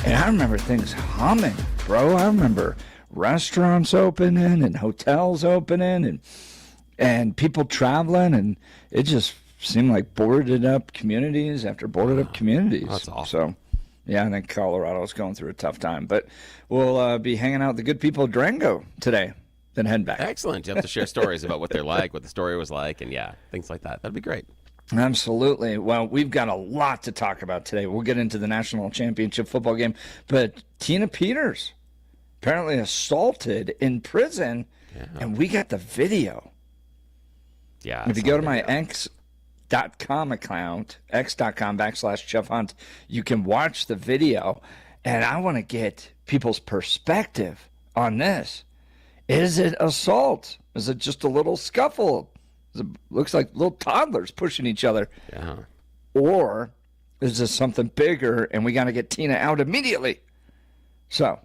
And I remember things humming, bro. I remember restaurants opening and hotels opening and people traveling, and it just seemed like boarded up communities after boarded up communities. That's awesome. So, yeah, I think Colorado's going through a tough time. But we'll be hanging out with the good people of Durango today, then heading back. Excellent. You have to share stories about what they're like, what the story was like, and things like that. That'd be great. Absolutely. Well, we've got a lot to talk about today. We'll get into the national championship football game, but Tina Peters apparently assaulted in prison, and we got the video. Yeah. If you go to my X.com account, x.com/Jeff Hunt, you can watch the video, and I want to get people's perspective on this. Is it assault? Is it just a little scuffle? It looks like little toddlers pushing each other. Yeah. Or is this something bigger and we got to get Tina out immediately? So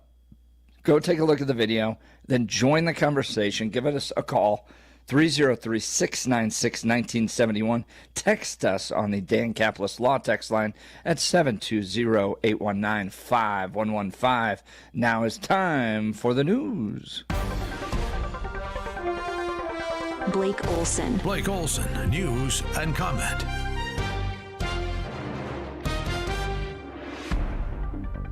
go take a look at the video, then join the conversation. Give us a call, 303-696-1971. Text us on the Dan Caplis Law text line at 720-819-5115. Now is time for the news. Blake Olson. Blake Olson, news and comment.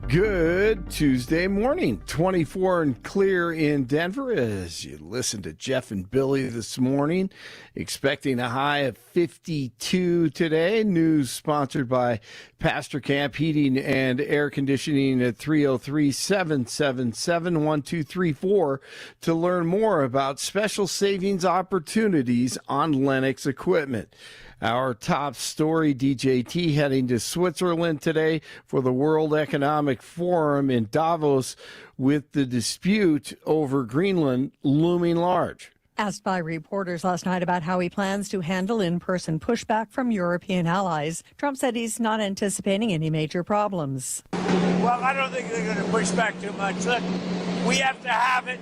Good Tuesday morning, 24 and clear in Denver as you listen to Jeff and Billy this morning. Expecting a high of 52 today. News sponsored by Pastor Camp Heating and Air Conditioning at 303-777-1234 to learn more about special savings opportunities on Lennox equipment. Our top story, DJT heading to Switzerland today for the World Economic Forum in Davos with the dispute over Greenland looming large. Asked by reporters last night about how he plans to handle in-person pushback from European allies, Trump said he's not anticipating any major problems. Well, I don't think they're going to push back too much. Look, we have to have it.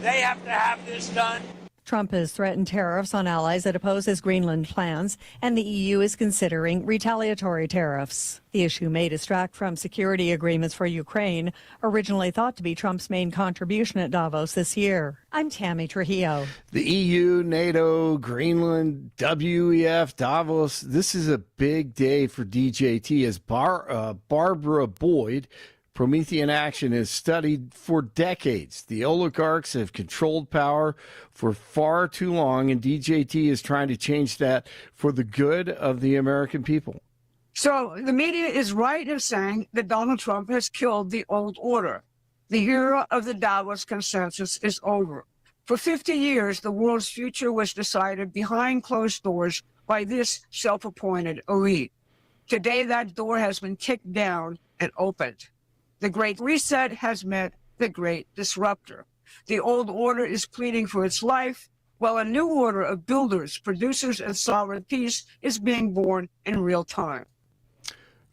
They have to have this done. Trump has threatened tariffs on allies that oppose his Greenland plans, and the EU is considering retaliatory tariffs. The issue may distract from security agreements for Ukraine, originally thought to be Trump's main contribution at Davos this year. I'm Tammy Trujillo. The EU, NATO, Greenland, WEF, Davos. This is a big day for DJT as Barbara Boyd, Promethean Action, has studied for decades. The oligarchs have controlled power for far too long, and DJT is trying to change that for the good of the American people. So the media is right in saying that Donald Trump has killed the old order. The era of the Davos Consensus is over. For 50 years, the world's future was decided behind closed doors by this self-appointed elite. Today, that door has been kicked down and opened. The Great Reset has met the Great Disruptor. The old order is pleading for its life, while a new order of builders, producers, and sovereign peace is being born in real time.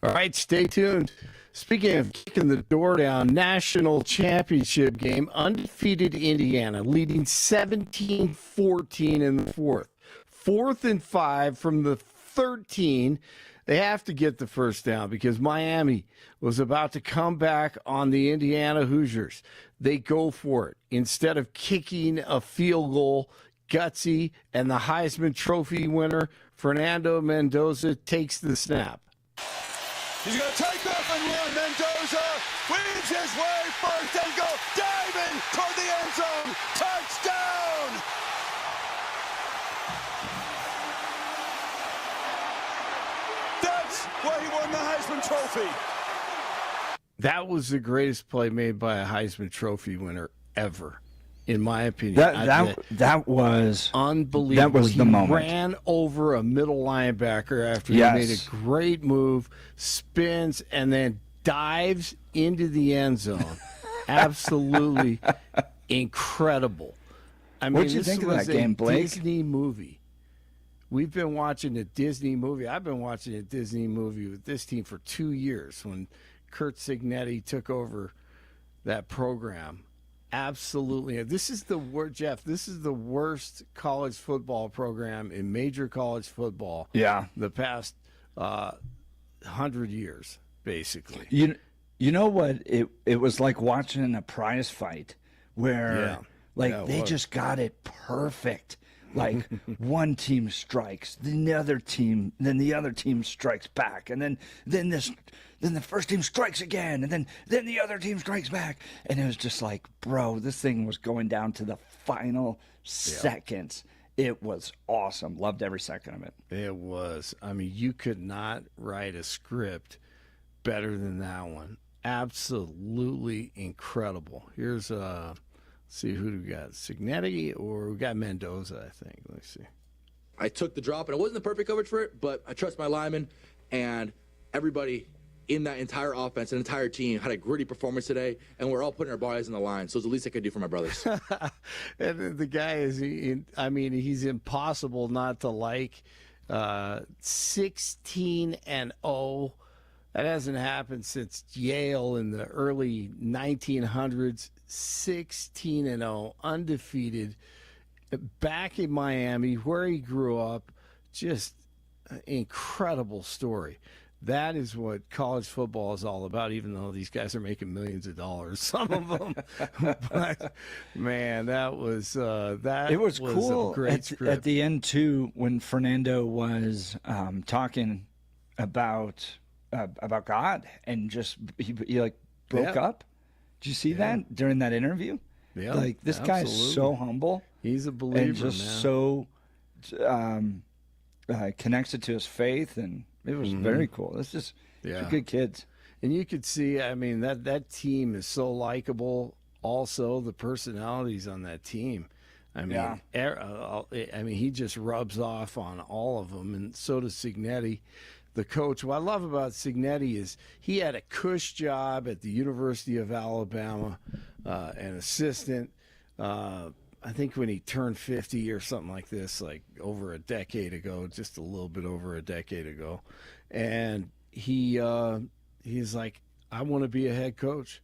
All right, stay tuned. Speaking of kicking the door down, national championship game, undefeated Indiana leading 17-14 in the fourth. 4th and 5 from the 13. They have to get the first down because Miami was about to come back on the Indiana Hoosiers. They go for it. Instead of kicking a field goal, gutsy, and the Heisman Trophy winner, Fernando Mendoza, takes the snap. He's going to take off and run. Mendoza weaves his way first and goal. Diving toward the end zone. Touchdown! That's why he won the Heisman Trophy. That was the greatest play made by a Heisman Trophy winner ever, in my opinion. That was unbelievable. That was the moment. He ran over a middle linebacker after Yes. he made a great move, spins, and then dives into the end zone. Absolutely incredible. I mean, What'd you this think of was that game, a Blake? Disney movie. We've been watching a Disney movie. I've been watching a Disney movie with this team for 2 years when Kurt Signetti took over that program. Absolutely. This is the worst, Jeff. This is the worst college football program in major college football. Yeah. The past 100 years, basically. You know what? It was like watching a prize fight where they was. just got it perfect. Like one team strikes, then the other team strikes back, and then the first team strikes again, and then the other team strikes back, and it was just like, bro, this thing was going down to the final seconds. It was awesome. Loved every second of it. It was. I mean, you could not write a script better than that one. Absolutely incredible. Here's let's see, who do we got? Signetti, or we got Mendoza, I think. Let's see. I took the drop, and it wasn't the perfect coverage for it, but I trust my linemen, and everybody in that entire offense and entire team had a gritty performance today, and we're all putting our bodies on the line. So it's the least I could do for my brothers. And the guy is, he's impossible not to like. 16-0. That hasn't happened since Yale in the early 1900s. 16-0, undefeated, back in Miami where he grew up. Just an incredible story. That is what college football is all about, even though these guys are making millions of dollars, some of them. But, man, that was It was cool a great script. at the end, too, when Fernando was talking about God, and just he like broke up. Did you see that during that interview? Yeah, like this guy is so humble. He's a believer, and just so connected to his faith, and it was very cool. It's just they're good kids. And you could see, I mean, that team is so likable. Also, the personalities on that team. I mean, he just rubs off on all of them, and so does Signetti, the coach. What I love about Signetti is he had a cush job at the University of Alabama, an assistant. I think when he turned 50 or something like this, like over a decade ago, just a little bit over a decade ago, and he's like, I want to be a head coach.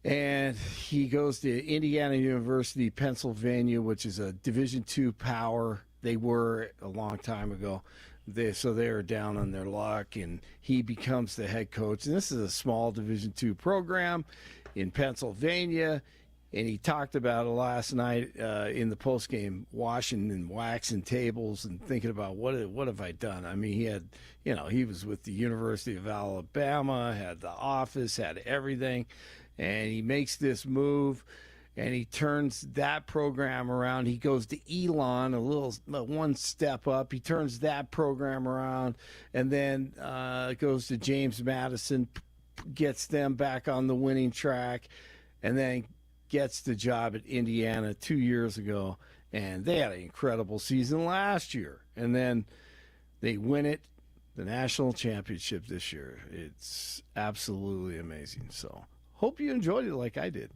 And he goes to Indiana University, Pennsylvania, which is a Division II power. They were a long time ago. So they're down on their luck, and he becomes the head coach. And this is a small Division II program in Pennsylvania. And he talked about it last night in the postgame, washing and waxing tables and thinking about what have I done? I mean, he had, he was with the University of Alabama, had the office, had everything, and he makes this move. And he turns that program around. He goes to Elon, one step up. He turns that program around, and then goes to James Madison, gets them back on the winning track, and then gets the job at Indiana 2 years ago. And they had an incredible season last year. And then they win it, the national championship this year. It's absolutely amazing. So hope you enjoyed it like I did.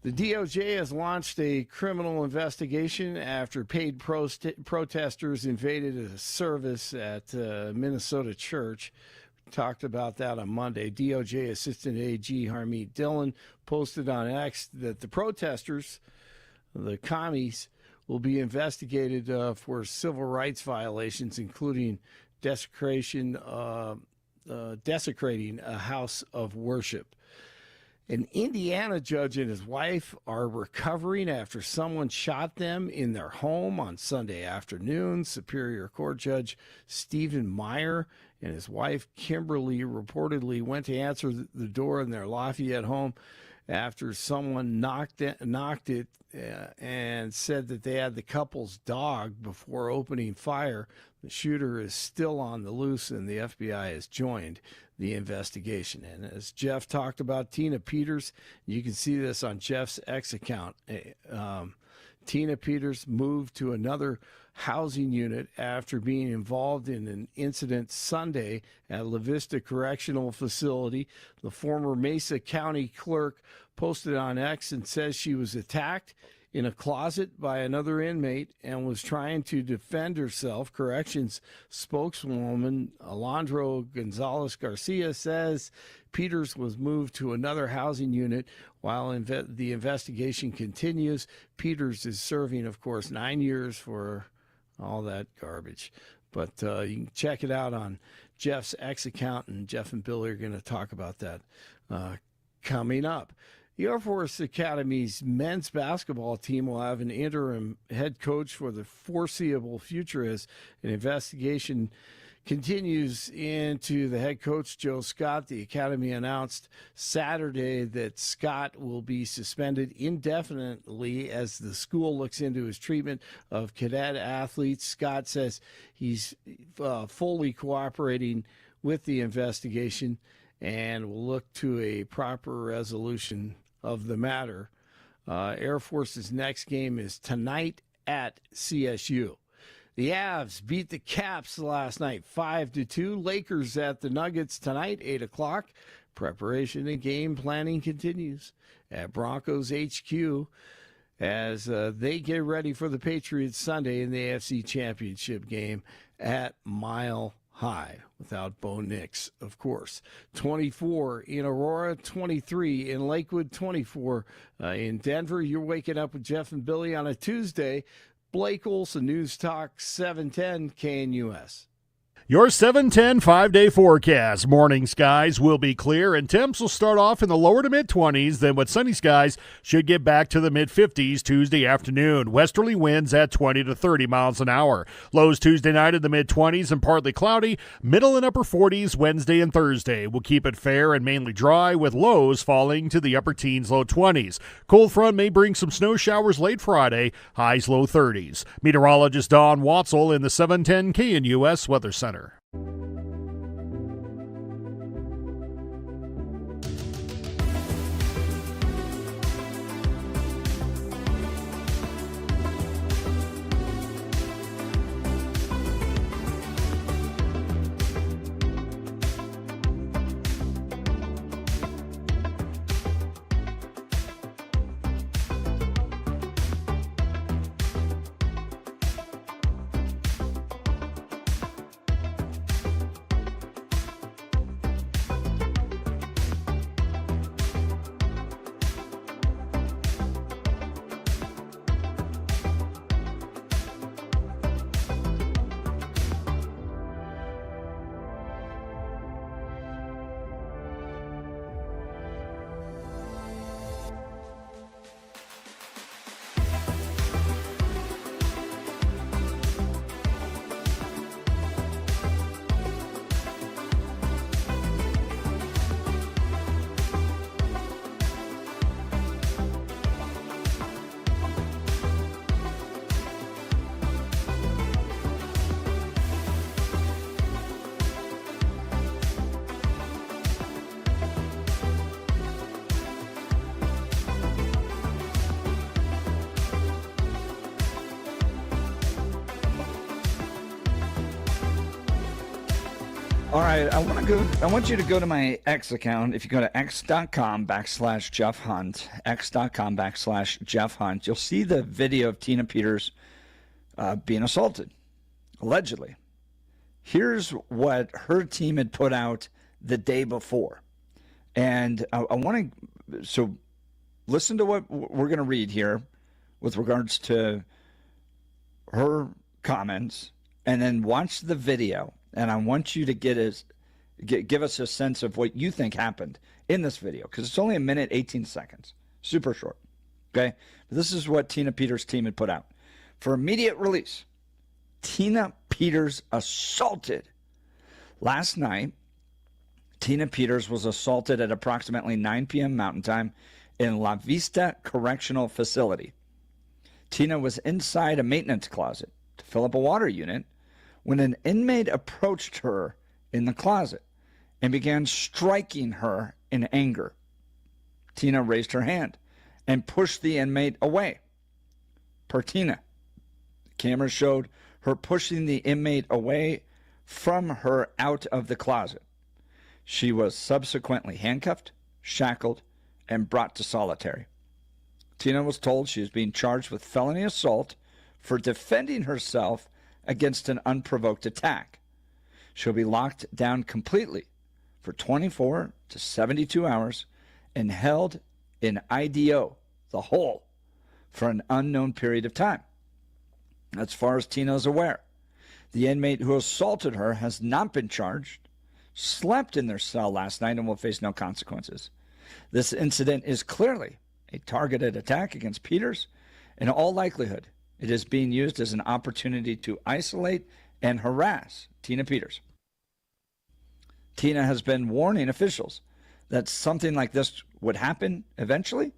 The DOJ has launched a criminal investigation after paid protesters invaded a service at Minnesota church. We talked about that on Monday. DOJ Assistant AG Harmeet Dillon posted on X that the protesters, the commies, will be investigated for civil rights violations, including desecrating a house of worship. An Indiana judge and his wife are recovering after someone shot them in their home on Sunday afternoon. Superior Court Judge Stephen Meyer and his wife Kimberly reportedly went to answer the door in their Lafayette home after someone knocked it and said that they had the couple's dog before opening fire. The shooter is still on the loose, and the FBI has joined the investigation. And as Jeff talked about Tina Peters, you can see this on Jeff's X account. Tina Peters moved to another housing unit after being involved in an incident Sunday at La Vista Correctional Facility. The former Mesa County clerk posted on X and says she was attacked in a closet by another inmate and was trying to defend herself. Corrections spokeswoman Alondra Gonzalez Garcia says Peters was moved to another housing unit while the investigation continues. Peters is serving, of course, 9 years for all that garbage. But you can check it out on Jeff's X account, and Jeff and Billy are going to talk about that coming up. The Air Force Academy's men's basketball team will have an interim head coach for the foreseeable future as an investigation continues into the head coach, Joe Scott. The Academy announced Saturday that Scott will be suspended indefinitely as the school looks into his treatment of cadet athletes. Scott says he's fully cooperating with the investigation and will look to a proper resolution of the matter. Air Force's next game is tonight at CSU. The Avs beat the Caps last night 5-2. Lakers at the Nuggets tonight, 8 o'clock. Preparation and game planning continues at Broncos HQ as they get ready for the Patriots Sunday in the AFC Championship game at Mile High, without Bo Nix, of course. 24 in Aurora, 23 in Lakewood, 24 in Denver. You're waking up with Jeff and Billy on a Tuesday. Blake Olson, News Talk 710 KNUS. Your 710 5-day forecast. Morning skies will be clear, and temps will start off in the lower to mid-20s. Then with sunny skies, should get back to the mid-50s Tuesday afternoon. Westerly winds at 20 to 30 miles an hour. Lows Tuesday night in the mid-20s and partly cloudy. Middle and upper 40s Wednesday and Thursday. We'll keep it fair and mainly dry, with lows falling to the upper teens, low 20s. Cold front may bring some snow showers late Friday. Highs low 30s. Meteorologist Don Watzel in the 710 KNUS Weather Center. All right, I want you to go to my X account. If you go to x.com/Jeff Hunt, x.com/Jeff Hunt, you'll see the video of Tina Peters being assaulted, allegedly. Here's what her team had put out the day before. And I want to, so listen to what we're going to read here with regards to her comments, and then watch the video. And I want you to give us a sense of what you think happened in this video, because it's only 1 minute, 18 seconds. Super short. Okay? But this is what Tina Peters' team had put out. For immediate release, Tina Peters assaulted. Last night, Tina Peters was assaulted at approximately 9 p.m. Mountain Time in La Vista Correctional Facility. Tina was inside a maintenance closet to fill up a water unit when an inmate approached her in the closet and began striking her in anger. Tina raised her hand and pushed the inmate away. Per Tina, the camera showed her pushing the inmate away from her out of the closet. She was subsequently handcuffed, shackled, and brought to solitary. Tina was told she was being charged with felony assault for defending herself against an unprovoked attack. She'll be locked down completely for 24 to 72 hours and held in IDO, the hole, for an unknown period of time. As far as Tina is aware, The inmate who assaulted her has not been charged, slept in their cell last night, and will face no consequences. This incident is clearly a targeted attack against Peters. In all likelihood, it is being used as an opportunity to isolate and harass Tina Peters. Tina has been warning officials that something like this would happen eventually.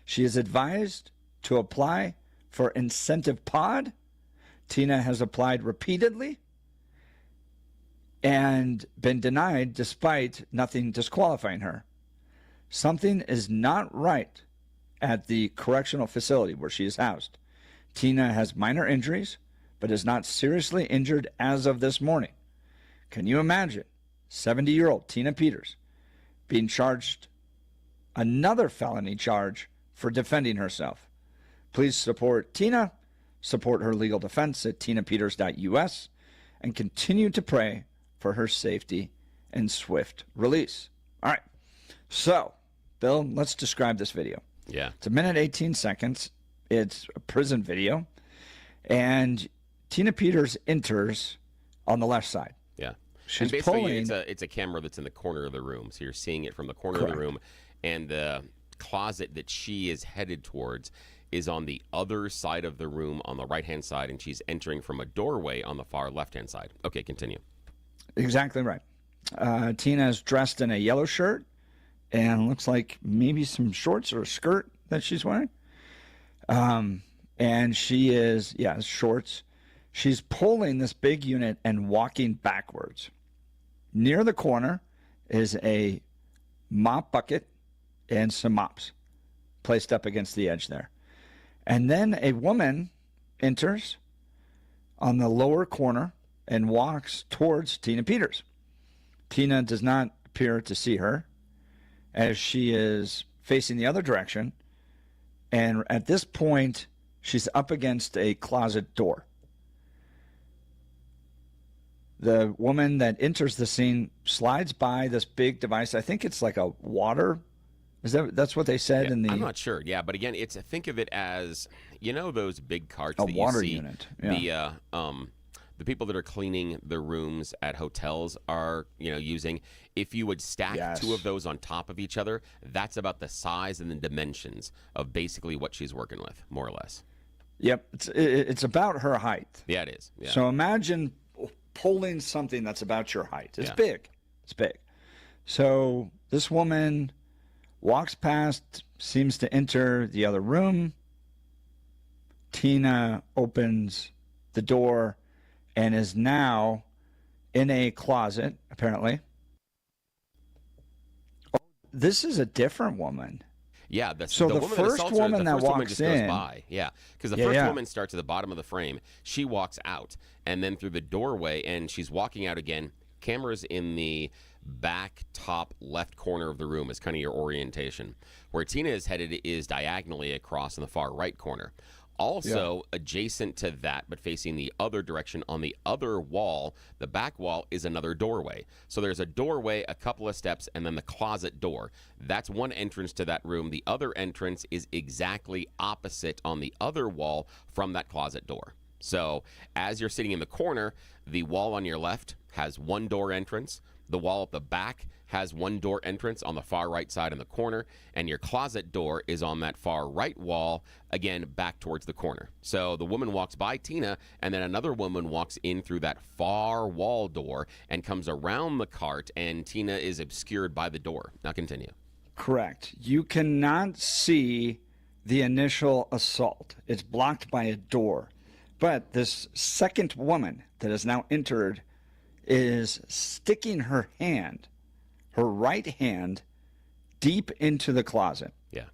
She is advised to apply for incentive pod. Tina has applied repeatedly and been denied despite nothing disqualifying her. Something is not right at the correctional facility where she is housed. Tina has minor injuries, but is not seriously injured as of this morning. Can you imagine 70-year-old Tina Peters being charged another felony charge for defending herself? Please support Tina, support her legal defense at tinapeters.us, and continue to pray for her safety and swift release. All right. So, Bill, let's describe this video. Yeah. It's 1:18 seconds. It's a prison video. And Tina Peters enters on the left side. Yeah. She's and basically, pulling. it's a camera that's in the corner of the room. So you're seeing it from the corner Correct. of the room. And the closet that she is headed towards is on the other side of the room on the right-hand side. And she's entering from a doorway on the far left-hand side. Okay, continue. Exactly right. Tina is dressed in a yellow shirt and looks like maybe some shorts or a skirt that she's wearing. And she is, shorts. She's pulling this big unit and walking backwards. Near the corner is a mop bucket and some mops placed up against the edge there. And then a woman enters on the lower corner and walks towards Tina Peters. Tina does not appear to see her as she is facing the other direction. And at this point, she's up against a closet door. The woman that enters the scene slides by this big device. I think it's like a water. That's what they said in the. I'm not sure. Yeah, but again, think of it as those big carts a that water you see. Unit. Yeah. The people that are cleaning the rooms at hotels are using. If you would stack two of those on top of each other, that's about the size and the dimensions of basically what she's working with, more or less. Yep, it's about her height. Yeah, it is. Yeah. So imagine pulling something that's about your height. It's big. It's big. So this woman walks past, seems to enter the other room. Tina opens the door and is now in a closet, apparently. Oh, this is a different woman. Yeah, so the first woman that walks just in goes by. Yeah, because the first woman starts at the bottom of the frame. She walks out, and then through the doorway, and she's walking out again. Cameras in the back top left corner of the room is kind of your orientation. Where Tina is headed is diagonally across in the far right corner. Also, adjacent to that, but facing the other direction on the other wall, the back wall is another doorway. So there's a doorway, a couple of steps, and then the closet door. That's one entrance to that room. The other entrance is exactly opposite on the other wall from that closet door. So as you're sitting in the corner, the wall on your left has one door entrance. The wall at the back has one door entrance on the far right side in the corner, and your closet door is on that far right wall, again, back towards the corner. So the woman walks by Tina, and then another woman walks in through that far wall door and comes around the cart, and Tina is obscured by the door. Now continue. Correct. You cannot see the initial assault. It's blocked by a door. But this second woman that has now entered is sticking her hand, her right hand, deep into the closet. Yeah.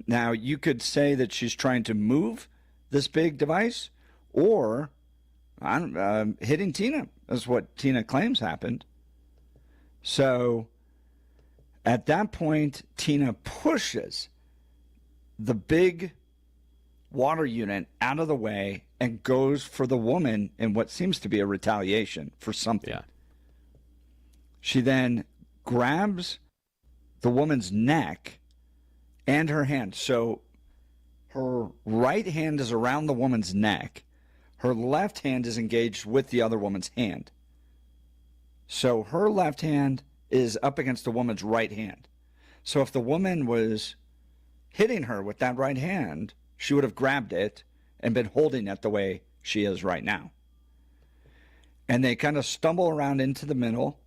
Now, you could say that she's trying to move this big device, or hitting Tina. That's what Tina claims happened. So, at that point, Tina pushes the big water unit out of the way and goes for the woman in what seems to be a retaliation for something. Yeah. She then grabs the woman's neck and her hand. So her right hand is around the woman's neck. her left hand is engaged with the other woman's hand. So her left hand is up against the woman's right hand. So if the woman was hitting her with that right hand, she would have grabbed it and been holding it the way she is right now. And they kind of stumble around into the middle.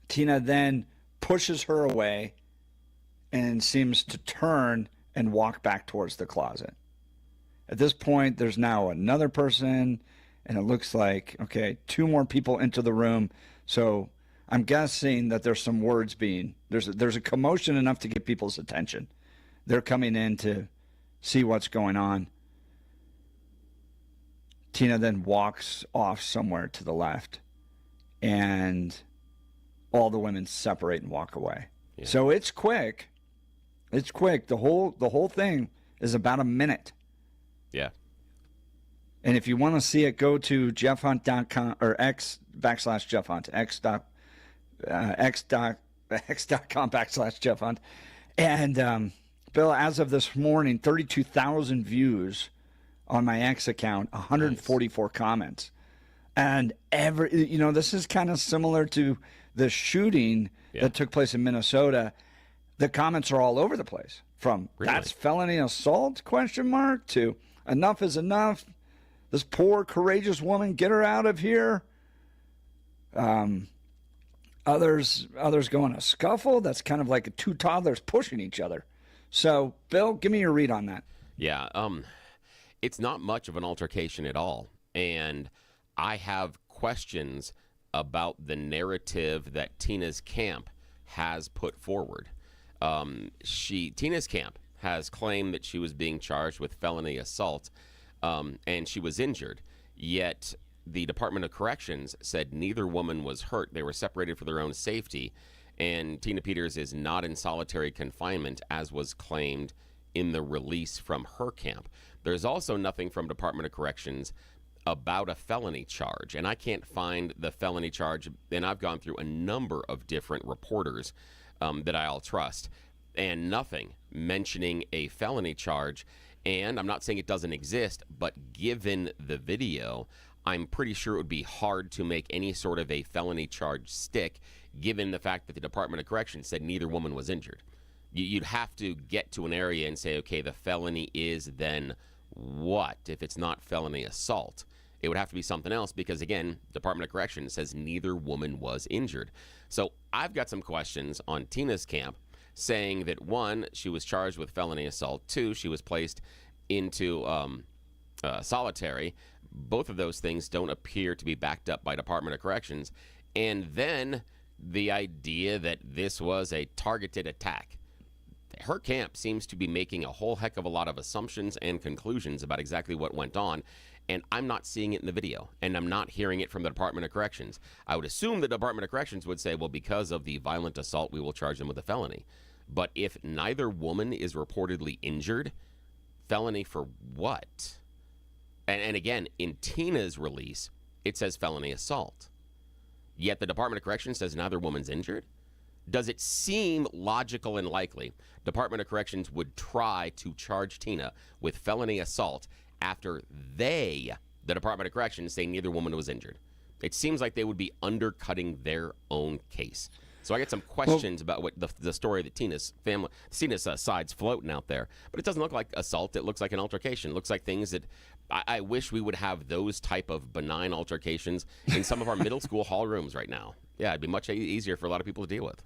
Tina then pushes her away and seems to turn and walk back towards the closet. At this point, there's now another person, and it looks like, okay, 2 more people into the room. So I'm guessing that there's some words there's a commotion enough to get people's attention. They're coming in to see what's going on. Tina then walks off somewhere to the left, and all the women separate and walk away. Yeah. So it's quick. It's quick. The whole thing is about a minute. Yeah. And if you want to see it, go to jeffhunt.com or x/jeffhunt, x.com/jeffhunt. And Bill, as of this morning, 32,000 views on my X account, 144 nice. Comments. And this is kind of similar to the shooting that took place in Minnesota. The comments are all over the place, from really? That's felony assault, ? To enough is enough. This poor, courageous woman, get her out of here. Others go in a scuffle. That's kind of like 2 toddlers pushing each other. So, Bill, give me your read on that. Yeah, it's not much of an altercation at all. And I have questions about the narrative that Tina's camp has put forward. Tina's camp has claimed that she was being charged with felony assault, and she was injured. Yet the Department of Corrections said neither woman was hurt. They were separated for their own safety, and Tina Peters is not in solitary confinement, as was claimed in the release from her camp. There's also nothing from Department of Corrections about a felony charge, and I can't find the felony charge, and I've gone through a number of different reporters that I all trust, and nothing mentioning a felony charge. And I'm not saying it doesn't exist, but given the video, I'm pretty sure it would be hard to make any sort of a felony charge stick, given the fact that the Department of Corrections said neither woman was injured. You'd have to get to an area and say, okay, the felony is then what if it's not felony assault? It would have to be something else because, again, Department of Corrections says neither woman was injured. So I've got some questions on Tina's camp saying that, 1, she was charged with felony assault. 2, she was placed into solitary. Both of those things don't appear to be backed up by Department of Corrections. And then the idea that this was a targeted attack. Her camp seems to be making a whole heck of a lot of assumptions and conclusions about exactly what went on, and I'm not seeing it in the video, and I'm not hearing it from the Department of Corrections. I would assume the Department of Corrections would say, well, because of the violent assault, we will charge them with a felony. But if neither woman is reportedly injured, felony for what? And again, in Tina's release, it says felony assault. Yet the Department of Corrections says neither woman's injured? Does it seem logical and likely Department of Corrections would try to charge Tina with felony assault after the Department of Corrections, say neither woman was injured? It seems like they would be undercutting their own case. So I got some questions about what the story that Tina's side's floating out there. But it doesn't look like assault. It looks like an altercation. It looks like things that I wish we would have those type of benign altercations in some of our middle school hall rooms right now. Yeah, it'd be much easier for a lot of people to deal with.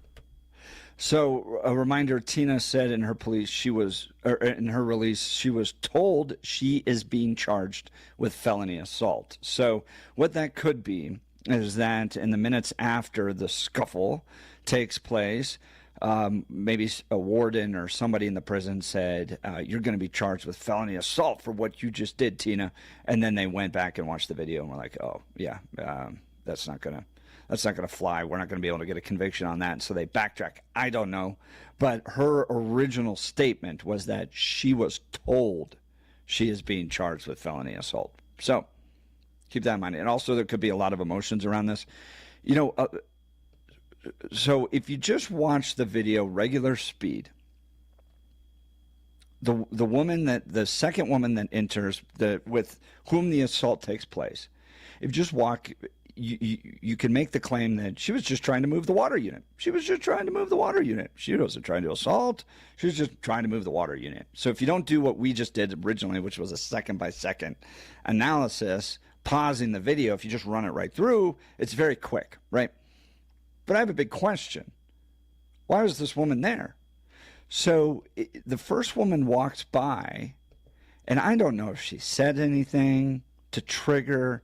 So a reminder, Tina said in her release she was told she is being charged with felony assault. So what that could be is that in the minutes after the scuffle takes place, maybe a warden or somebody in the prison said, you're going to be charged with felony assault for what you just did, Tina. And then they went back and watched the video and were like, oh, yeah, that's not going to fly. We're not going to be able to get a conviction on that. And so they backtrack. I don't know. But her original statement was that she was told she is being charged with felony assault. So keep that in mind. And also there could be a lot of emotions around this. So if you just watch the video regular speed, the woman the second woman that enters with whom the assault takes place, if you just walk, you can make the claim that she was just trying to move the water unit. She was just trying to move the water unit. She wasn't trying to assault. She was just trying to move the water unit. So if you don't do what we just did originally, which was a second-by-second analysis, pausing the video, if you just run it right through, it's very quick, right? But I have a big question. Why was this woman there? So the first woman walks by, and I don't know if she said anything to trigger,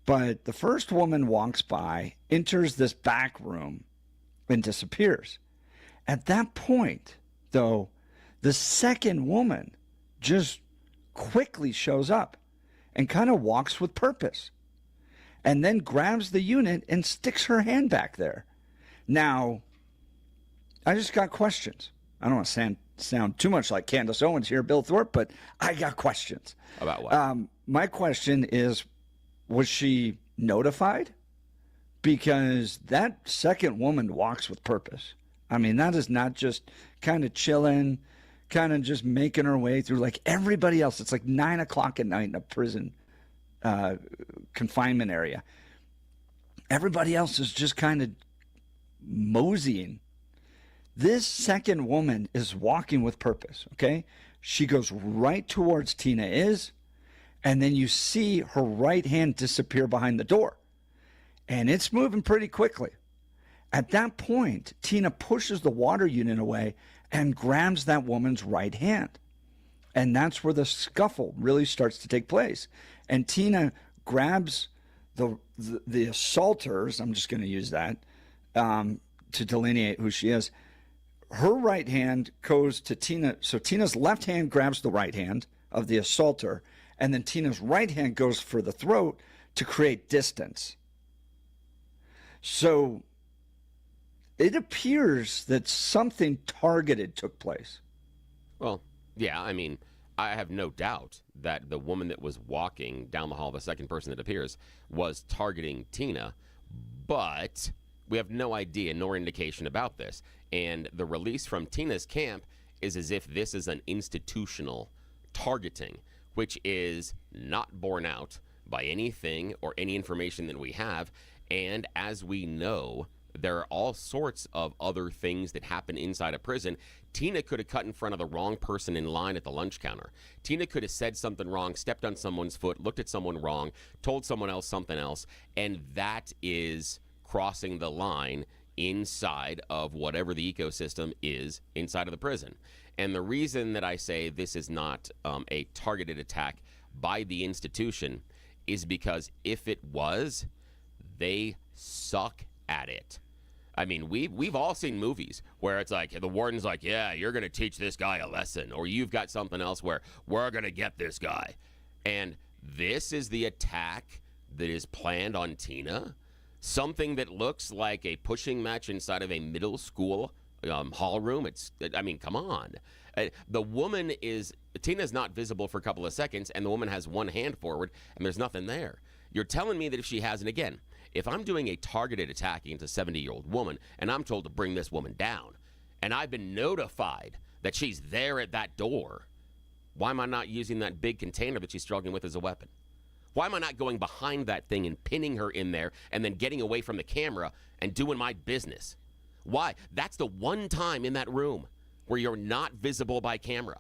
but the first woman walks by, enters this back room, and disappears. At that point, though, the second woman just quickly shows up and kind of walks with purpose, and then grabs the unit and sticks her hand back there. Now, I just got questions. I don't want to sound too much like Candace Owens here, Bill Thorpe, but I got questions. About what? My question is, was she notified? Because that second woman walks with purpose. I mean, that is not just kind of chilling, kind of just making her way through like everybody else. It's like 9 o'clock at night in a prison confinement area. Everybody else is just kind of moseying. This second woman is walking with purpose, okay? She goes right towards Tina is, and then you see her right hand disappear behind the door. And it's moving pretty quickly. At that point, Tina pushes the water unit away and grabs that woman's right hand. And that's where the scuffle really starts to take place. And Tina grabs the assaulters, I'm just going to use that to delineate who she is. Her right hand goes to Tina. So Tina's left hand grabs the right hand of the assaulter, and then Tina's right hand goes for the throat to create distance. So it appears that something targeted took place. Well, yeah, I mean, I have no doubt that the woman that was walking down the hall, the second person that appears, was targeting Tina, but we have no idea nor indication about this. And the release from Tina's camp is as if this is an institutional targeting, which is not borne out by anything or any information that we have. And as we know, there are all sorts of other things that happen inside a prison. Tina could have cut in front of the wrong person in line at the lunch counter. Tina could have said something wrong, stepped on someone's foot, looked at someone wrong, told someone else something else, and that is crossing the line inside of whatever the ecosystem is inside of the prison. And the reason that I say this is not a targeted attack by the institution is because if it was, they suck at it. I mean, we've all seen movies where it's like the warden's like, yeah, you're going to teach this guy a lesson, or you've got something else where we're going to get this guy. And this is the attack that is planned on Tina. Something that looks like a pushing match inside of a middle school hall room. I mean, come on. The woman Tina's not visible for a couple of seconds, and the woman has one hand forward, and there's nothing there. You're telling me that if she hasn't, again, if I'm doing a targeted attack against a 70-year-old woman, and I'm told to bring this woman down, and I've been notified that she's there at that door, why am I not using that big container that she's struggling with as a weapon? Why am I not going behind that thing and pinning her in there and then getting away from the camera and doing my business? Why? That's the one time in that room where you're not visible by camera.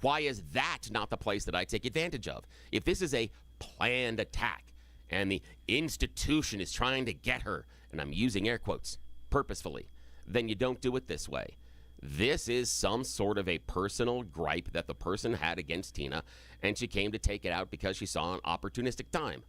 Why is that not the place that I take advantage of? If this is a planned attack and the institution is trying to get her, and I'm using air quotes purposefully, then you don't do it this way. This is some sort of a personal gripe that the person had against Tina, and she came to take it out because she saw an opportunistic time.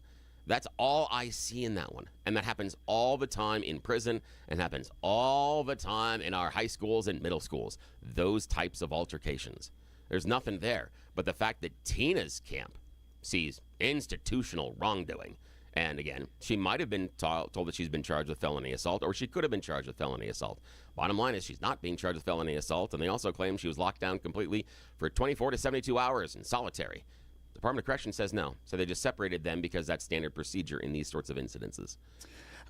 That's all I see in that one. And that happens all the time in prison and happens all the time in our high schools and middle schools. Those types of altercations. There's nothing there. But the fact that Tina's camp sees institutional wrongdoing, and again, she might have been told that she's been charged with felony assault, or she could have been charged with felony assault. Bottom line is she's not being charged with felony assault, and they also claim she was locked down completely for 24 to 72 hours in solitary. The Department of Corrections says no, so they just separated them because that's standard procedure in these sorts of incidences.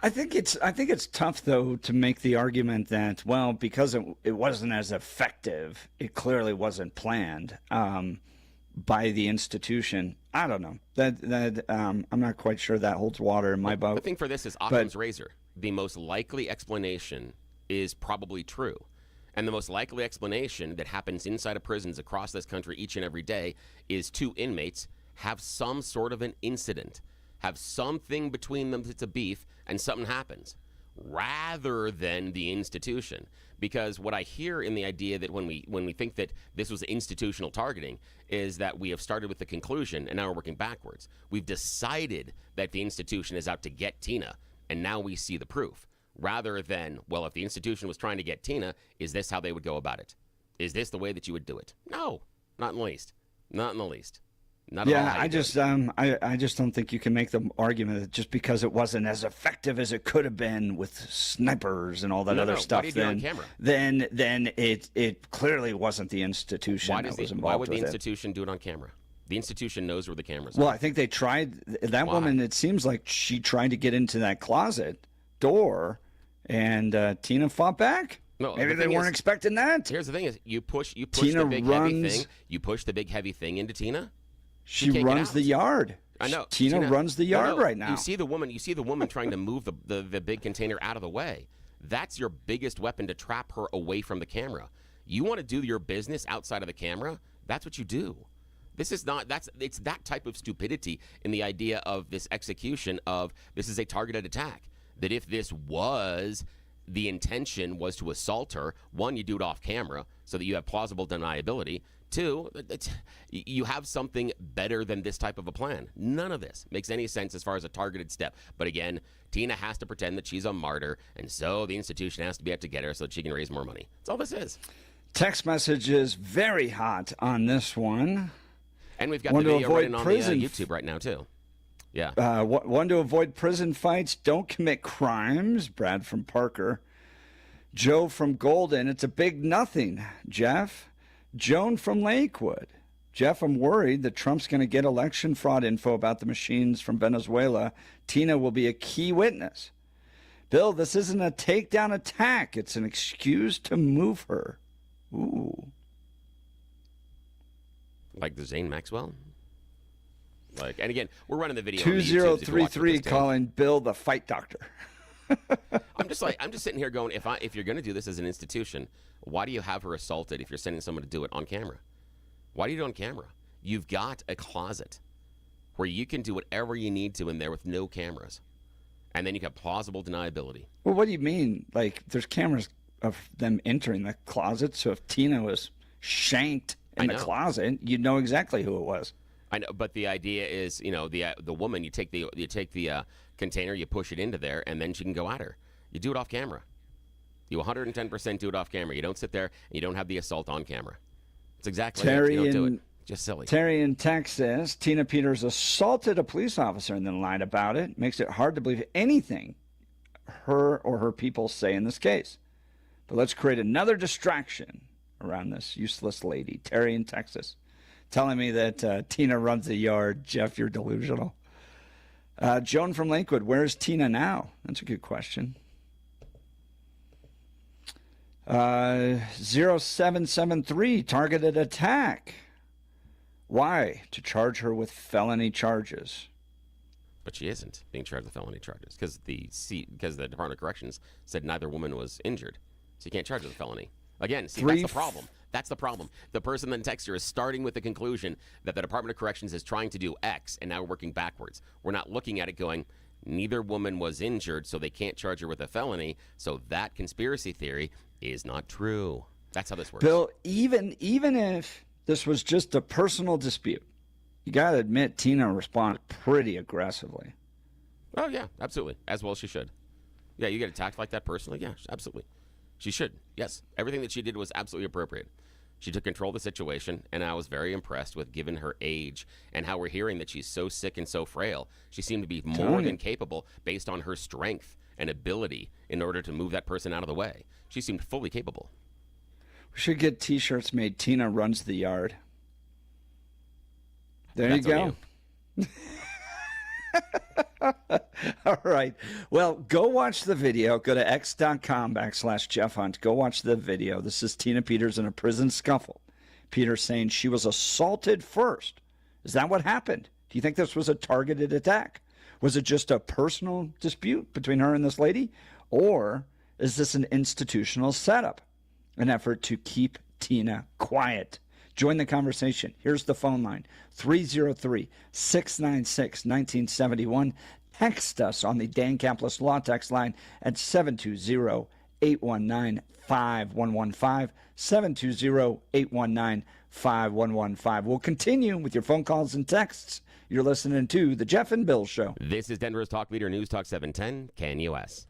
I think it's tough though to make the argument that, well, because it wasn't as effective, it clearly wasn't planned by the institution. I don't know that I'm not quite sure that holds water in my boat. The thing for this is Occam's razor. The most likely explanation is probably true. And the most likely explanation that happens inside of prisons across this country each and every day is two inmates have some sort of an incident, have something between them that's a beef, and something happens, rather than the institution. Because what I hear in the idea that when we think that this was institutional targeting is that we have started with the conclusion and now we're working backwards. We've decided that the institution is out to get Tina, and now we see the proof. Rather than, well, if the institution was trying to get Tina, is this how they would go about it? Is this the way that you would do it? No, not in the least. Not in the least. Not at all. Yeah, I just don't think you can make the argument that just because it wasn't as effective as it could have been with snipers and all that other stuff, why do you do it on camera? then it clearly wasn't the institution that was involved. Why would the with institution do it on camera? The institution knows where the cameras are. are. Well, I think they tried. That woman, it seems like she tried to get into that closet door, and Tina fought back. No, maybe they weren't expecting that. Here's the thing: is you push Tina the big heavy thing. You push the big heavy thing into Tina. She runs the yard. I know. Tina runs the yard right now. You see the woman trying to move the big container out of the way. That's your biggest weapon to trap her away from the camera. You want to do your business outside of the camera? That's what you do. This is not it's that type of stupidity in the idea of this execution of this is a targeted attack. That if this was the intention was to assault her, one, you do it off camera so that you have plausible deniability. Two, you have something better than this type of a plan. None of this makes any sense as far as a targeted step. But again, Tina has to pretend that she's a martyr, and so the institution has to be out to get her so that she can raise more money. That's all this is. Text message is very hot on this one. And we've got the video running on the YouTube right now, too. Yeah. One to avoid prison fights, don't commit crimes. Brad from Parker. Joe from Golden, it's a big nothing. Jeff. Joan from Lakewood. Jeff, I'm worried that Trump's going to get election fraud info about the machines from Venezuela. Tina will be a key witness. Bill, this isn't a takedown attack. It's an excuse to move her. Ooh. Like the Zane Maxwell? And again, we're running the video. 2033 calling Bill the fight doctor. I'm just sitting here going, if you're going to do this as an institution, why do you have her assaulted if you're sending someone to do it on camera? Why do you do it on camera? You've got a closet where you can do whatever you need to in there with no cameras. And then you have plausible deniability. Well, what do you mean? Like, there's cameras of them entering the closet, so if Tina was shanked in the closet, you'd know exactly who it was. I know, but the idea is, the woman, you take the container, you push it into there, and then she can go at her. You do it off camera. You 110% do it off camera. You don't sit there and you don't have the assault on camera. It's exactly it. You don't do it. Just silly. Terry in Texas, Tina Peters assaulted a police officer and then lied about it. Makes it hard to believe anything her or her people say in this case. But let's create another distraction around this useless lady. Terry in Texas, telling me that Tina runs the yard. Jeff, you're delusional. Joan from Lakewood, where's Tina now? That's a good question. 0773, targeted attack. Why? To charge her with felony charges. But she isn't being charged with felony charges because the Department of Corrections said neither woman was injured. So you can't charge her with felony. Again, see, that's the problem. That's the problem. The person that texts her is starting with the conclusion that the Department of Corrections is trying to do X, and now we're working backwards. We're not looking at it going, neither woman was injured, so they can't charge her with a felony, so that conspiracy theory is not true. That's how this works. Bill, even if this was just a personal dispute, you got to admit Tina responded pretty aggressively. Oh, yeah, absolutely. As well as she should. Yeah, you get attacked like that personally? Yeah, absolutely. She should. Yes. Everything that she did was absolutely appropriate. She took control of the situation, and I was very impressed with, given her age and how we're hearing that she's so sick and so frail, she seemed to be more than capable based on her strength and ability in order to move that person out of the way. She seemed fully capable. We should get T-shirts made. Tina runs the yard. There you go. All right. Well, go watch the video. Go to x.com/Jeff Hunt. Go watch the video. This is Tina Peters in a prison scuffle. Peters saying she was assaulted first. Is that what happened? Do you think this was a targeted attack? Was it just a personal dispute between her and this lady? Or is this an institutional setup? An effort to keep Tina quiet? Join the conversation. Here's the phone line, 303-696-1971. Text us on the Dan Caplis Law Text line at 720-819-5115, 720-819-5115. We'll continue with your phone calls and texts. You're listening to The Jeff and Bill Show. This is Denver's Talk Leader, News Talk 710, KNUS.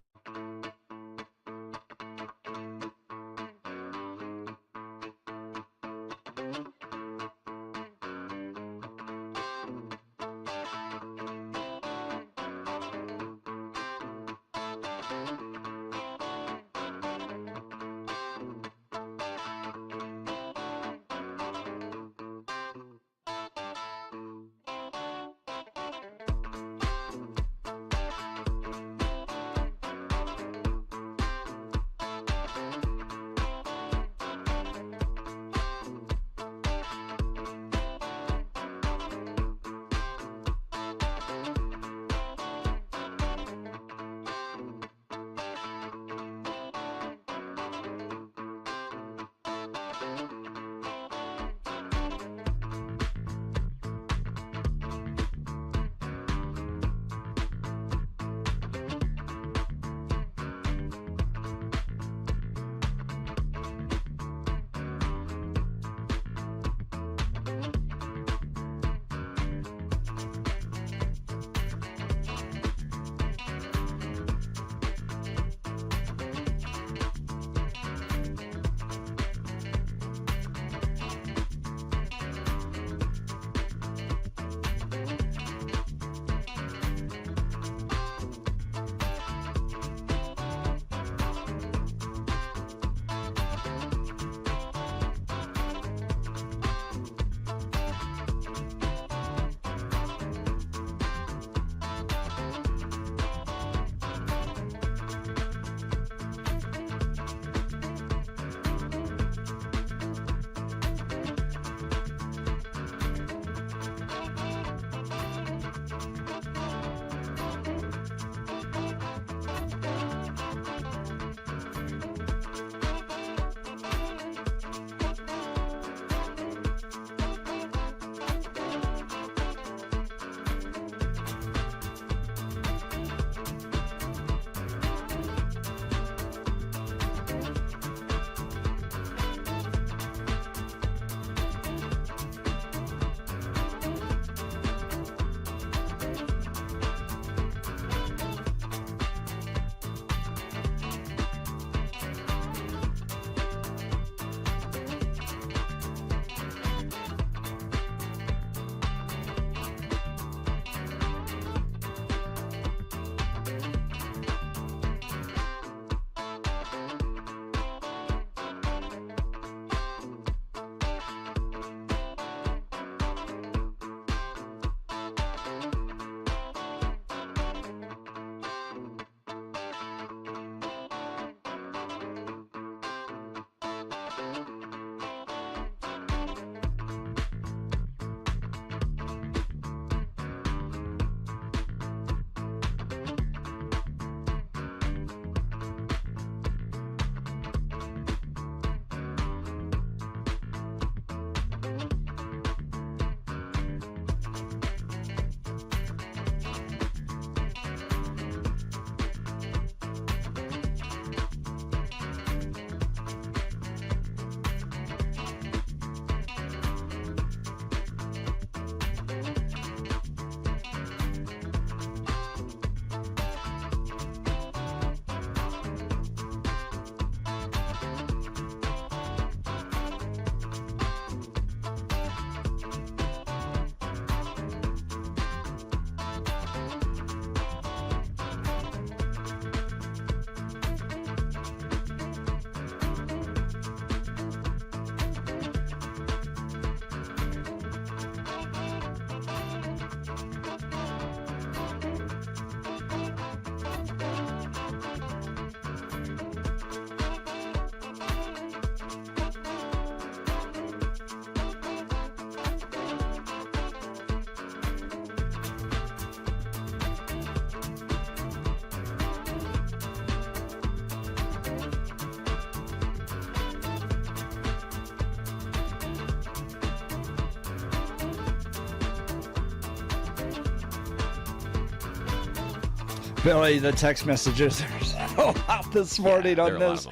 Billy, the text messages are so out this morning on this.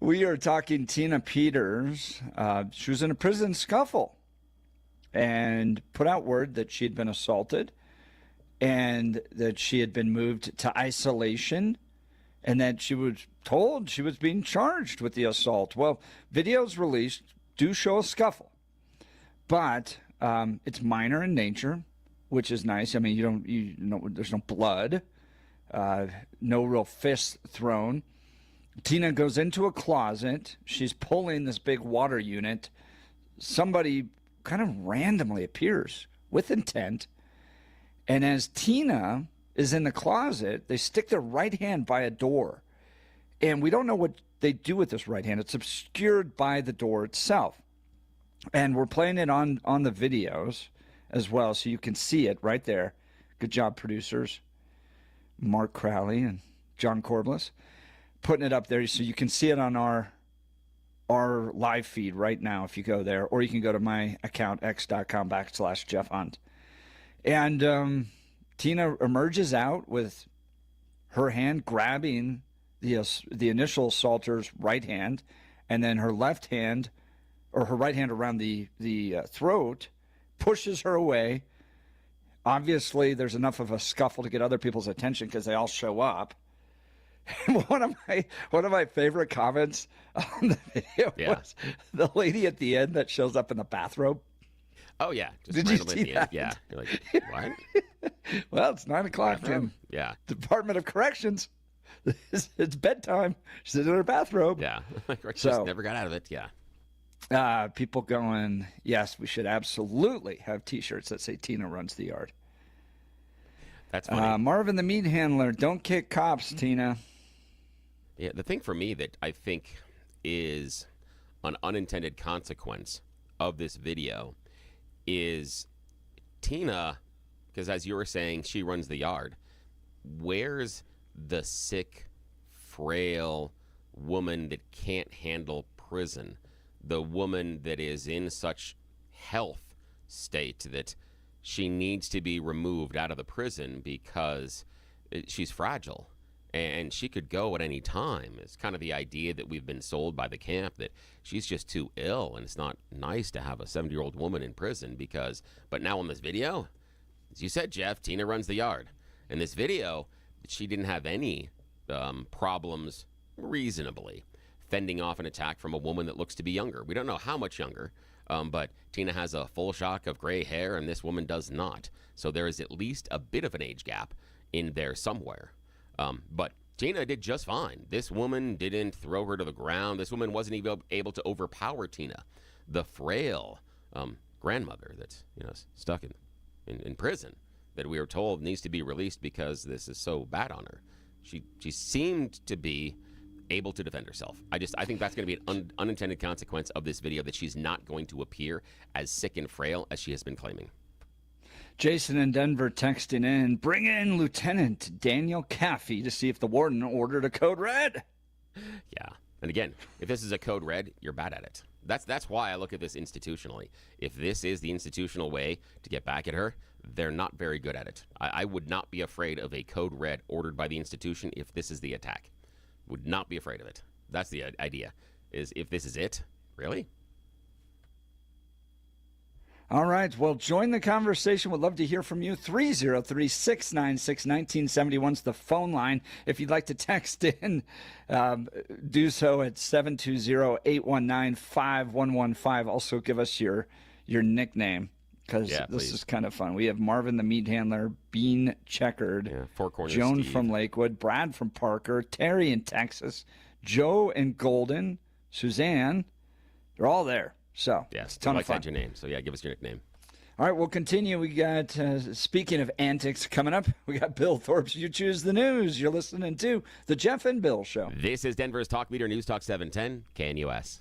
We are talking Tina Peters. She was in a prison scuffle and put out word that she had been assaulted and that she had been moved to isolation and that she was told she was being charged with the assault. Well, videos released do show a scuffle, but it's minor in nature, which is nice. I mean, there's no blood, no real fists thrown. Tina goes into a closet. She's pulling this big water unit. Somebody kind of randomly appears with intent. And as Tina is in the closet, they stick their right hand by a door. And we don't know what they do with this right hand. It's obscured by the door itself. And we're playing it on the videos as well, so you can see it right there. Good job, producers. Mark Crowley and John Corbliss putting it up there so you can see it on our live feed right now if you go there, or you can go to my account, x.com/Jeff Hunt. And Tina emerges out with her hand grabbing the initial assaulter's right hand, and then her left hand, or her right hand around the throat, pushes her away. Obviously, there's enough of a scuffle to get other people's attention because they all show up. And one of my favorite comments on the video was the lady at the end that shows up in the bathrobe. Oh, yeah. Just Did you see that? Yeah. You're like, what? Well, it's 9 o'clock, Tim. Yeah. Department of Corrections. It's bedtime. She's in her bathrobe. Yeah. Like, she just never got out of it. Yeah. People going, yes, we should absolutely have T-shirts that say Tina runs the yard. That's funny. Marvin the meat handler, don't kick cops, Tina. Yeah, the thing for me that I think is an unintended consequence of this video is Tina, because as you were saying, she runs the yard. Where's the sick, frail woman that can't handle prison? The woman that is in such health state that she needs to be removed out of the prison because she's fragile and she could go at any time. It's kind of the idea that we've been sold by the camp that she's just too ill and it's not nice to have a 70-year-old woman in prison but now on this video, as you said, Jeff, Tina runs the yard. In this video, she didn't have any problems reasonably fending off an attack from a woman that looks to be younger. We don't know how much younger, but Tina has a full shock of gray hair and this woman does not. So there is at least a bit of an age gap in there somewhere. But Tina did just fine. This woman didn't throw her to the ground. This woman wasn't even able to overpower Tina. The frail grandmother that's stuck in prison that we are told needs to be released because this is so bad on her. She seemed to be able to defend herself. I think that's going to be an unintended consequence of this video, that she's not going to appear as sick and frail as she has been claiming. Jason in Denver texting in, bring in Lieutenant Daniel Caffey to see if the warden ordered a code red. Yeah. And again, if this is a code red, you're bad at it. That's why I look at this institutionally. If this is the institutional way to get back at her, they're not very good at it. I would not be afraid of a code red ordered by the institution if this is the attack. Would not be afraid of it. That's the idea, is if this is it, really? All right. Well, join the conversation. We'd love to hear from you. 303-696-1971 is the phone line. If you'd like to text in, do so at 720-819-5115. Also, give us your nickname, because this is kind of fun. We have Marvin the meat handler, Bean Checkered, Four Corners Joan Steve from Lakewood, Brad from Parker, Terry in Texas, Joe in Golden, Suzanne. They're all there. So, it's a ton of fun. Your name. So, give us your nickname. All right, we'll continue. We got, speaking of antics coming up, we got Bill Thorpe's You Choose the News. You're listening to The Jeff and Bill Show. This is Denver's Talk Leader, News Talk 710, KNUS.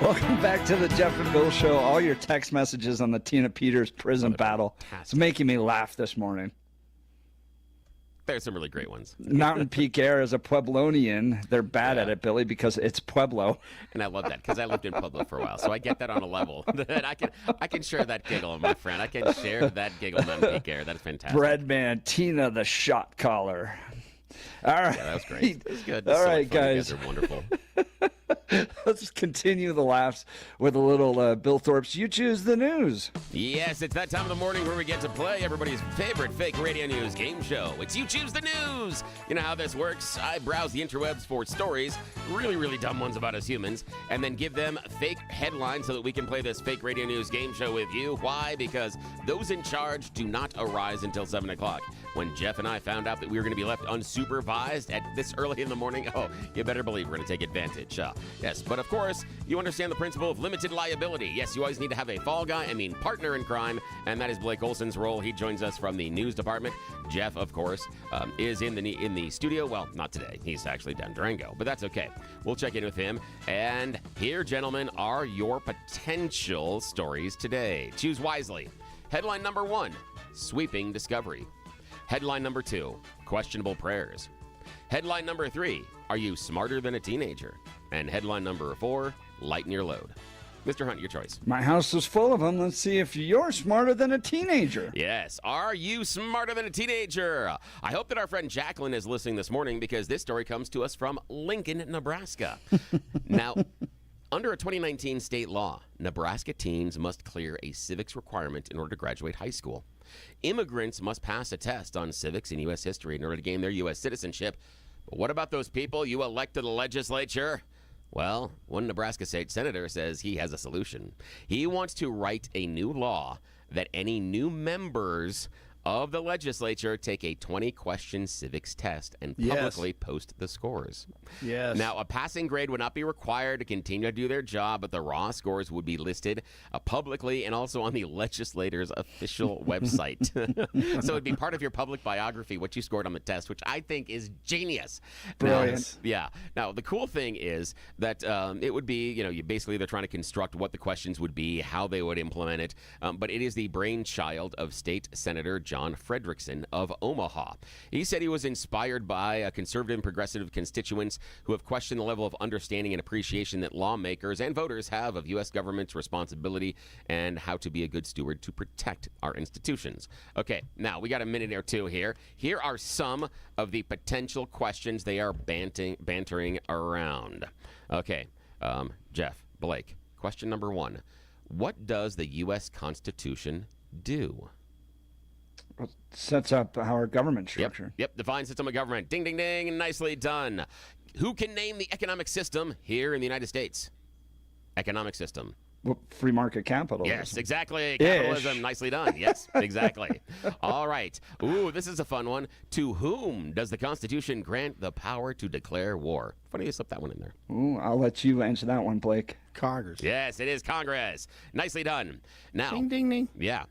Welcome back to the Jeff and Bill Show. All your text messages on the Tina Peters prison battle. It's making me laugh this morning. There's some really great ones. Mountain Peak Air is a Pueblonian. They're bad at it, Billy, because it's Pueblo. And I love that because I lived in Pueblo for a while, so I get that on a level that I can share that giggle, my friend. I can share that giggle, Mountain Peak Air. That's fantastic. Breadman, Tina the shot caller. All right. Yeah, that was great. It was good. All So right, fun. guys. You guys are wonderful. Let's continue the laughs with a little Bill Thorpe's You Choose the News. Yes, it's that time of the morning where we get to play everybody's favorite fake radio news game show. It's You Choose the News. You know how this works. I browse the interwebs for stories, really, really dumb ones about us humans, and then give them fake headlines so that we can play this fake radio news game show with you. Why? Because those in charge do not arise until 7 o'clock. When Jeff and I found out that we were going to be left unsupervised at this early in the morning, oh, you better believe we're going to take advantage. Yes, but of course, you understand the principle of limited liability. Yes, you always need to have a fall guy, partner in crime, and that is Blake Olson's role. He joins us from the news department. Jeff, of course, is in the studio. Well, not today. He's actually down Durango, but that's okay. We'll check in with him. And here, gentlemen, are your potential stories today. Choose wisely. Headline number 1, sweeping discovery. Headline number 2, questionable prayers. Headline number 3, are you smarter than a teenager? And headline number 4, lighten your load. Mr. Hunt, your choice. My house is full of them. Let's see if you're smarter than a teenager. Yes. Are you smarter than a teenager? I hope that our friend Jacqueline is listening this morning because this story comes to us from Lincoln, Nebraska. Now, under a 2019 state law, Nebraska teens must clear a civics requirement in order to graduate high school. Immigrants must pass a test on civics and U.S. history in order to gain their U.S. citizenship. But what about those people you elect to the legislature? Well, one Nebraska state senator says he has a solution. He wants to write a new law that any new members of the legislature take a 20-question civics test and publicly post the scores. Yes. Now, a passing grade would not be required to continue to do their job, but the raw scores would be listed publicly and also on the legislator's official website. So it would be part of your public biography, what you scored on the test, which I think is genius. Brilliant. Yeah. Now, the cool thing is that it would be, you basically they're trying to construct what the questions would be, how they would implement it, but it is the brainchild of State Senator John Frederickson of Omaha. He said he was inspired by conservative and progressive constituents who have questioned the level of understanding and appreciation that lawmakers and voters have of U.S. government's responsibility and how to be a good steward to protect our institutions. Okay, now we got a minute or two here. Here are some of the potential questions they are bantering around. Okay, Jeff, Blake, question number 1. What does the U.S. Constitution do? Sets up our government structure. Yep, defines system of government. Ding, ding, ding. Nicely done. Who can name the economic system here in the United States? Economic system. Well, free market capitalism. Yes, exactly. Capitalism. Nicely done. Yes, exactly. All right. Ooh, this is a fun one. To whom does the Constitution grant the power to declare war? Funny you slipped that one in there. Ooh, I'll let you answer that one, Blake. Congress. Yes, it is Congress. Nicely done. Now, Ding, ding, ding. Yeah.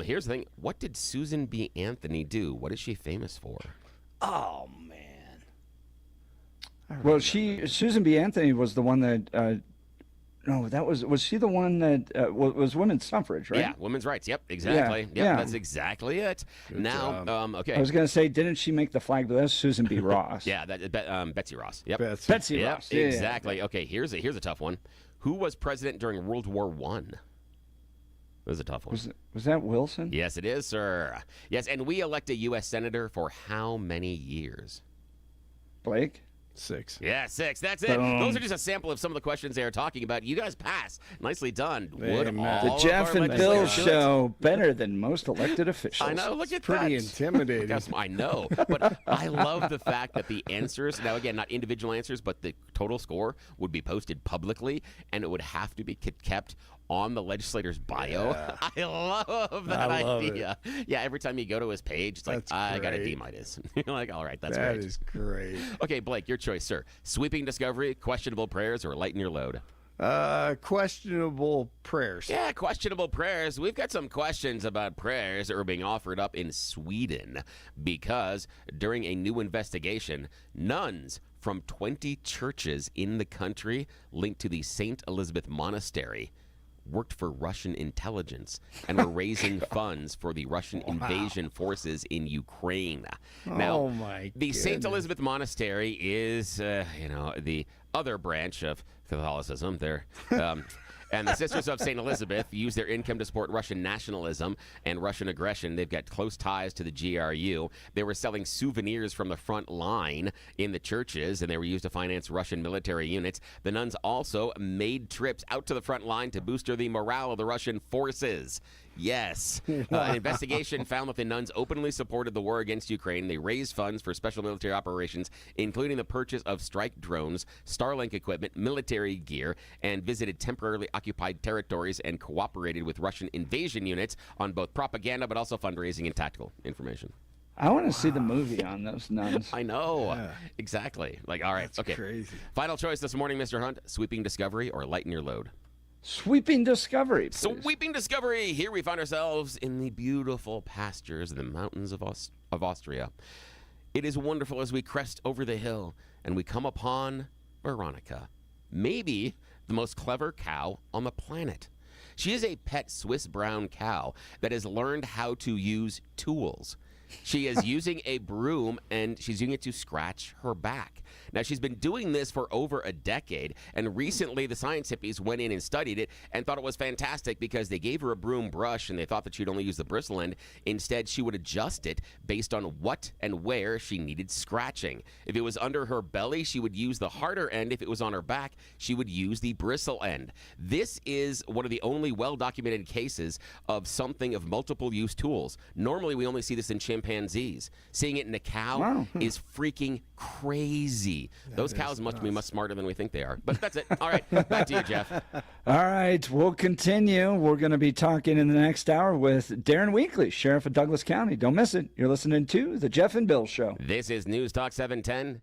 Here's the thing. What did Susan B. Anthony do? What is she famous for? Oh, man. Well, Susan B. Anthony was the one that... No, was she the one that was women's suffrage, right? Yeah, women's rights. Yep, exactly. Yeah. That's exactly it. Good now, job. Okay. I was going to say, didn't she make the flag? But that's Susan B. Ross. Yeah, Betsy Ross. Yep. Betsy Yep, Ross. Yeah, exactly. yeah. Okay, here's a tough one. Who was president during World War I? That was a tough one. Was that Wilson? Yes, it is, sir. Yes, and we elect a U.S. senator for how many years? Blake? 6. Yeah, 6. That's it. Those are just a sample of some of the questions they are talking about. You guys pass. Nicely done. The Jeff and Bill show better than most elected officials. I know. Look at Pretty that. intimidating. I know. But I love the fact that the answers, now again, not individual answers, but the total score would be posted publicly, and it would have to be kept on the legislator's bio. Yeah. I love that idea. Yeah, every time you go to his page, it's like, I got a D-. You're like, all right, that's great. That is great. Okay, Blake, your choice, sir. Sweeping discovery, questionable prayers, or lighten your load? Questionable prayers. Yeah, questionable prayers. We've got some questions about prayers that are being offered up in Sweden because during a new investigation, nuns from 20 churches in the country linked to the St. Elizabeth Monastery worked for Russian intelligence and were raising funds for the Russian invasion forces in Ukraine. Now, the St. Elizabeth Monastery is, the other branch of Catholicism. They're and the Sisters of St. Elizabeth use their income to support Russian nationalism and Russian aggression. They've got close ties to the GRU. They were selling souvenirs from the front line in the churches, and they were used to finance Russian military units. The nuns also made trips out to the front line to boost the morale of the Russian forces. Yes. An investigation found that the nuns openly supported the war against Ukraine. They raised funds for special military operations, including the purchase of strike drones, Starlink equipment, military gear, and visited temporarily occupied territories and cooperated with Russian invasion units on both propaganda but also fundraising and tactical information. I want to see the movie on those nuns. I know. Yeah. Exactly. All right. That's okay. Crazy. Final choice this morning, Mr. Hunt. Sweeping Discovery or lighten your load? Sweeping Discovery, please. Sweeping Discovery. Here we find ourselves in the beautiful pastures of the mountains of Austria. It is wonderful as we crest over the hill and we come upon Veronica, maybe the most clever cow on the planet. She is a pet Swiss brown cow that has learned how to use tools. She is using a broom, and she's using it to scratch her back. Now, she's been doing this for over a decade, and recently the science hippies went in and studied it and thought it was fantastic because they gave her a broom brush, and they thought that she'd only use the bristle end. Instead, she would adjust it based on what and where she needed scratching. If it was under her belly, she would use the harder end. If it was on her back, she would use the bristle end. This is one of the only well-documented cases of something of multiple-use tools. Normally, we only see this in chimpanzees. Seeing it in a cow is freaking crazy. Those cows must be much smarter than we think they are. But that's it. All right, back to you, Jeff. All right, we'll continue. We're going to be talking in the next hour with Darren Weekly, Sheriff of Douglas County. Don't miss it. You're listening to The Jeff and Bill Show. This is News Talk 710